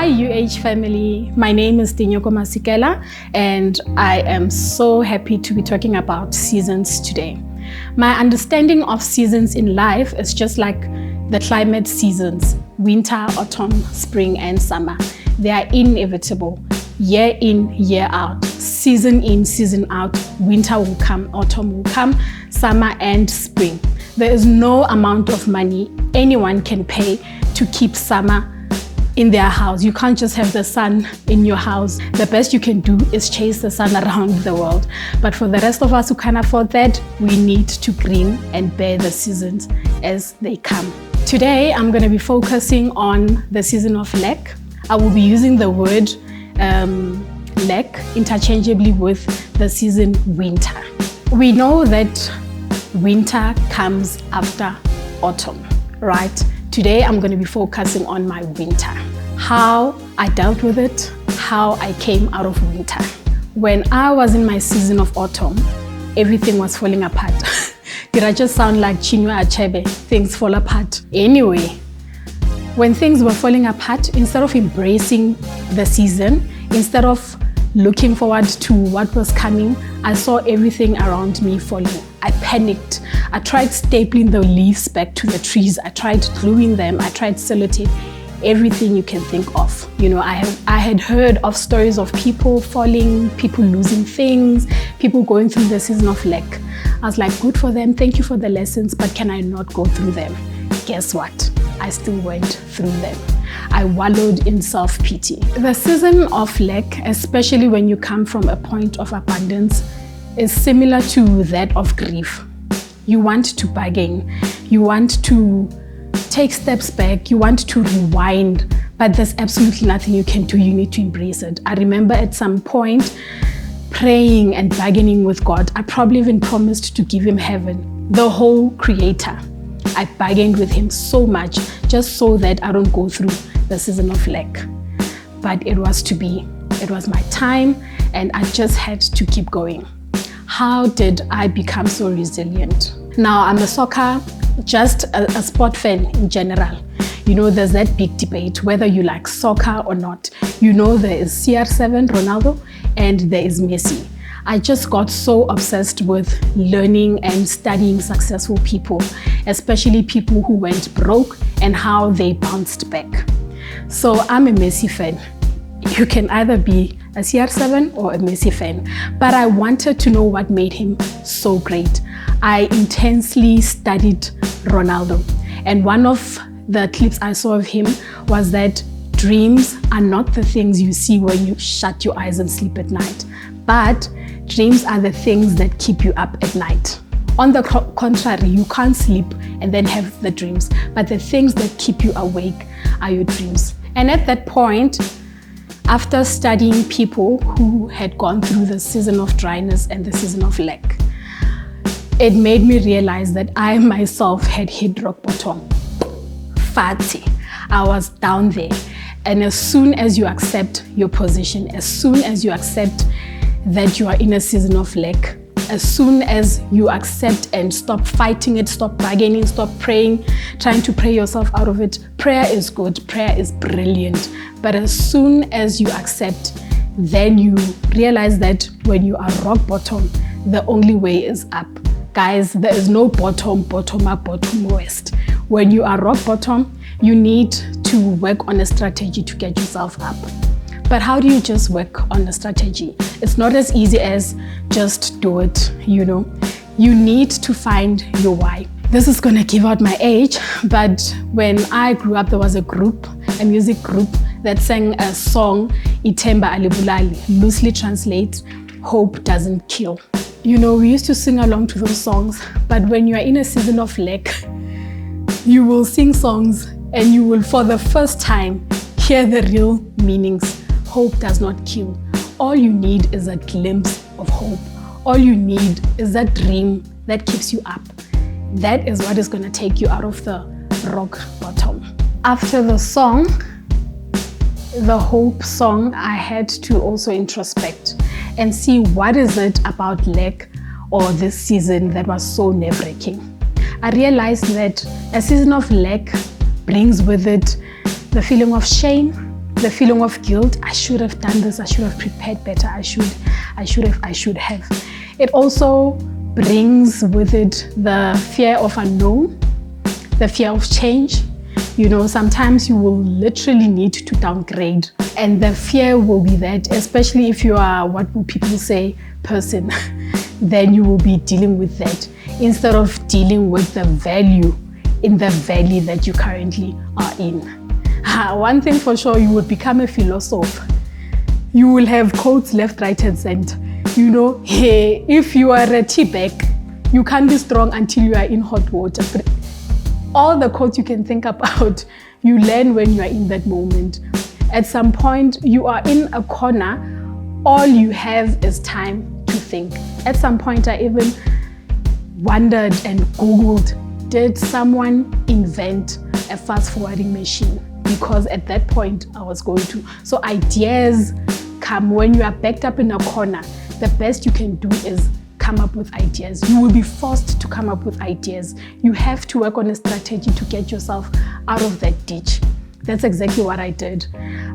UH family, my name is Dinyoko Masikela and I am so happy to be talking about seasons today. My understanding of seasons in life is just like the climate seasons, winter, autumn, spring and summer. They are inevitable, year in, year out, season in, season out. Winter will come, autumn will come, summer and spring. There is no amount of money anyone can pay to keep summer in their house. You can't just have the sun in your house. The best you can do is chase the sun around the world. But for the rest of us who can't afford that, we need to grin and bear the seasons as they come. Today, I'm going to be focusing on the season of lack. I will be using the word lack interchangeably with the season winter. We know that winter comes after autumn, right? Today, I'm going to be focusing on my winter, how I dealt with it, how I came out of winter. When I was in my season of autumn, everything was falling apart. Did I just sound like Chinua Achebe? Things fall apart. Anyway, when things were falling apart, instead of embracing the season, instead of looking forward to what was coming, I saw everything around me falling. I panicked. I tried stapling the leaves back to the trees. I tried gluing them. I tried sellotape, everything you can think of. You know, I had heard of stories of people falling, people losing things, people going through the season of lack. I was like, good for them. Thank you for the lessons, but can I not go through them? Guess what? I still went through them. I wallowed in self-pity. The season of lack, especially when you come from a point of abundance, is similar to that of grief. You want to bargain, you want to take steps back, you want to rewind, but there's absolutely nothing you can do. You need to embrace it. I remember at some point praying and bargaining with God. I probably even promised to give him heaven, the whole creator. I bargained with him so much just so that I don't go through the season of lack. But it was to be. It was my time and I just had to keep going. How did I become so resilient? Now, I'm a soccer, just a sport fan in general. You know, there's that big debate whether you like soccer or not. You know, there is CR7, Ronaldo, and there is Messi. I just got so obsessed with learning and studying successful people, especially people who went broke and how they bounced back. So I'm a Messi fan. You can either be a CR7 or a Messi fan, but I wanted to know what made him so great. I intensely studied Ronaldo, and one of the clips I saw of him was that dreams are not the things you see when you shut your eyes and sleep at night, but dreams are the things that keep you up at night. On the contrary, you can't sleep and then have the dreams, but the things that keep you awake are your dreams. And at that point, after studying people who had gone through the season of dryness and the season of lack, it made me realize that I myself had hit rock bottom. Fatty. I was down there. And as soon as you accept your position, as soon as you accept that you are in a season of lack, as soon as you accept and stop fighting it, stop bargaining, stop praying, trying to pray yourself out of it. Prayer is good, prayer is brilliant. But as soon as you accept, then you realize that when you are rock bottom, the only way is up. Guys, there is no bottom up, bottom west. When you are rock bottom, you need to work on a strategy to get yourself up. But how do you just work on a strategy? It's not as easy as just do it, you know. You need to find your why. This is gonna give out my age, but when I grew up, there was a group, a music group that sang a song, Itemba Alibulali, loosely translates, hope doesn't kill. You know, we used to sing along to those songs, but when you are in a season of lack, you will sing songs and you will, for the first time, hear the real meanings. Hope does not kill. All you need is a glimpse of hope. All you need is that dream that keeps you up. That is what is going to take you out of the rock bottom. After the song, the hope song, I had to also introspect and see what is it about lack or this season that was so nerve-wracking. I realized that a season of lack brings with it the feeling of shame, the feeling of guilt. I should have done this. I should have prepared better. I should have. It also brings with it the fear of unknown, the fear of change. Sometimes you will literally need to downgrade, and the fear will be that, especially if you are, what will people say, person, then you will be dealing with that instead of dealing with the value in the valley that you currently are in. One thing for sure, you will become a philosopher. You will have quotes left, right, and center. Hey, if you are a tea bag, you can't be strong until you are in hot water. All the quotes you can think about, you learn when you are in that moment. At some point, you are in a corner. All you have is time to think. At some point, I even wondered and Googled, did someone invent a fast forwarding machine? Because at that point, I was going to. So ideas come when you are backed up in a corner. The best you can do is come up with ideas. You will be forced to come up with ideas. You have to work on a strategy to get yourself out of that ditch. That's exactly what I did.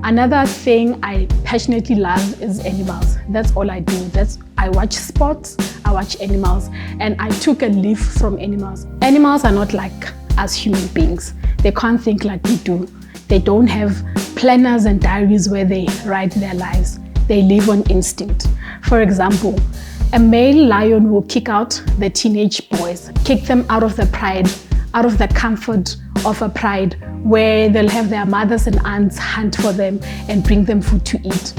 Another thing I passionately love is animals. That's all I do. I watch sports, I watch animals, and I took a leaf from animals. Animals are not like us human beings. They can't think like we do. They don't have planners and diaries where they write their lives. They live on instinct. For example, a male lion will kick out the teenage boys, kick them out of the pride, out of the comfort of a pride where they'll have their mothers and aunts hunt for them and bring them food to eat.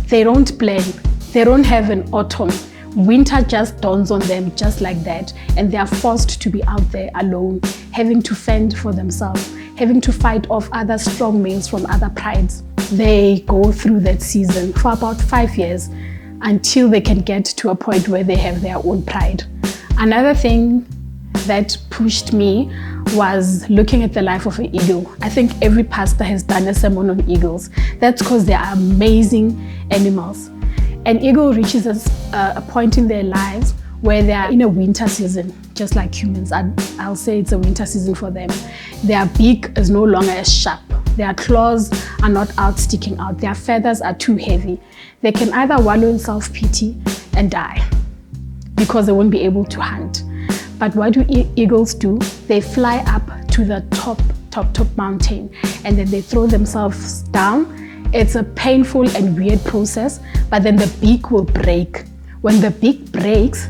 They don't plan. They don't have an autumn. Winter just dawns on them just like that, and they are forced to be out there alone, having to fend for themselves, having to fight off other strong males from other prides. They go through that season for about 5 years until they can get to a point where they have their own pride. Another thing that pushed me was looking at the life of an eagle. I think every pastor has done a sermon on eagles. That's because they are amazing animals. An eagle reaches a point in their lives where they are in a winter season, just like humans. I'll say it's a winter season for them. Their beak is no longer as sharp. Their claws are not out sticking out. Their feathers are too heavy. They can either wallow in self-pity and die because they won't be able to hunt. But what do eagles do? They fly up to the top mountain, and then they throw themselves down. It's a painful and weird process, but then the beak will break. When the beak breaks,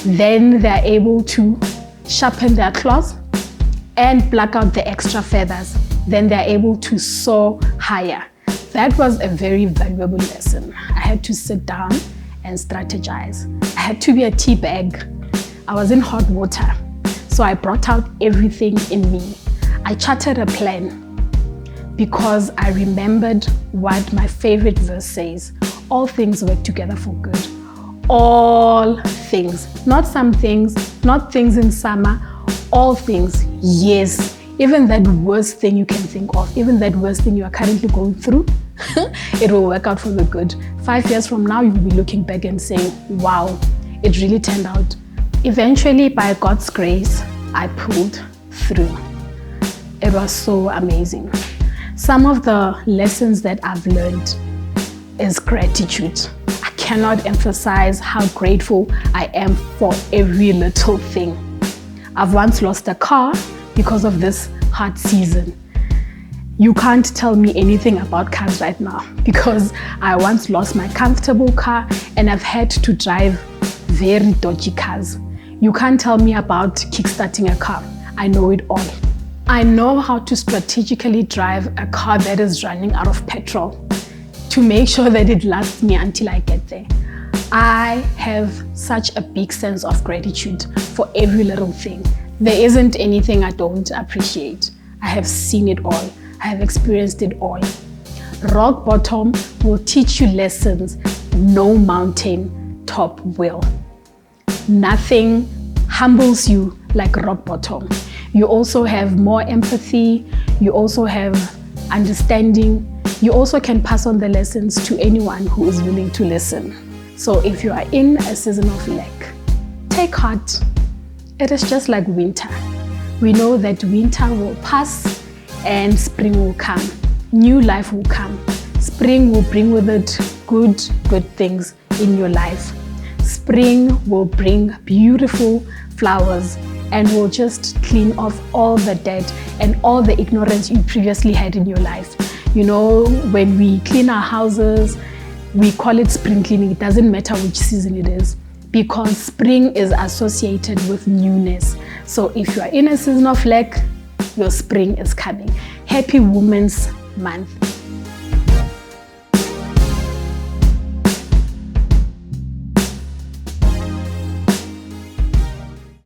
then they're able to sharpen their claws and pluck out the extra feathers. Then they're able to soar higher. That was a very valuable lesson. I had to sit down and strategize. I had to be a tea bag. I was in hot water, so I brought out everything in me. I charted a plan because I remembered what my favorite verse says. All things work together for good. All things, not some things, not things in summer, all things, yes. Even that worst thing you can think of, even that worst thing you are currently going through, it will work out for the good. 5 years from now, you will be looking back and saying, wow, it really turned out. Eventually, by God's grace, I pulled through. It was so amazing. Some of the lessons that I've learned is gratitude. I cannot emphasize how grateful I am for every little thing. I've once lost a car because of this hard season. You can't tell me anything about cars right now because I once lost my comfortable car and I've had to drive very dodgy cars. You can't tell me about kickstarting a car. I know it all. I know how to strategically drive a car that is running out of petrol to make sure that it lasts me until I get there. I have such a big sense of gratitude for every little thing. There isn't anything I don't appreciate. I have seen it all. I have experienced it all. Rock bottom will teach you lessons no mountain top will. Nothing humbles you like rock bottom. You also have more empathy. You also have understanding. You also can pass on the lessons to anyone who is willing to listen. So if you are in a season of lack, take heart. It is just like winter. We know that winter will pass and spring will come. new life will come. Spring will bring with it good things in your life. Spring will bring beautiful flowers and will just clean off all the dirt and all the ignorance you previously had in your life. You know, when we clean our houses, we call it spring cleaning. It doesn't matter which season it is, because spring is associated with newness. So if you are in a season of lack, your spring is coming. Happy Women's Month.